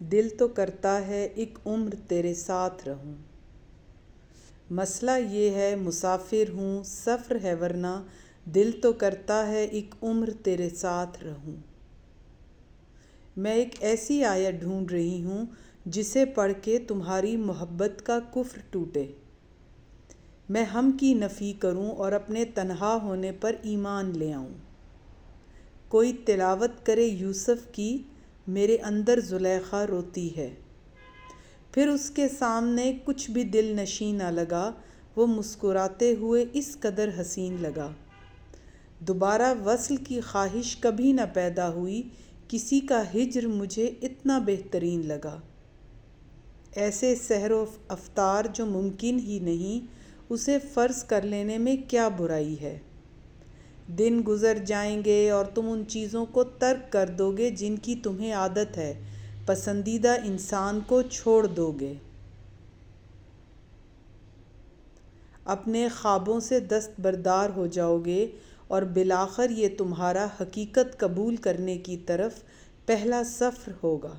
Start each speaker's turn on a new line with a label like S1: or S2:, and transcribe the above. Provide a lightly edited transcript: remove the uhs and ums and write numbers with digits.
S1: دل تو کرتا ہے ایک عمر تیرے ساتھ رہوں۔ مسئلہ یہ ہے مسافر ہوں، سفر ہے ورنہ دل تو کرتا ہے ایک عمر تیرے ساتھ رہوں۔ میں ایک ایسی آیت ڈھونڈ رہی ہوں جسے پڑھ کے تمہاری محبت کا کفر ٹوٹے۔ میں ہم کی نفی کروں اور اپنے تنہا ہونے پر ایمان لے آؤں۔ کوئی تلاوت کرے یوسف کی، میرے اندر زلیخا روتی ہے۔ پھر اس کے سامنے کچھ بھی دل نشیں نہ لگا، وہ مسکراتے ہوئے اس قدر حسین لگا۔ دوبارہ وصل کی خواہش کبھی نہ پیدا ہوئی، کسی کا ہجر مجھے اتنا بہترین لگا۔ ایسے سحر و افطار جو ممکن ہی نہیں، اسے فرض کر لینے میں کیا برائی ہے۔ دن گزر جائیں گے اور تم ان چیزوں کو ترک کر دو گے جن کی تمہیں عادت ہے، پسندیدہ انسان کو چھوڑ دو گے، اپنے خوابوں سے دستبردار ہو جاؤ گے اور بالآخر یہ تمہارا حقیقت قبول کرنے کی طرف پہلا سفر ہوگا۔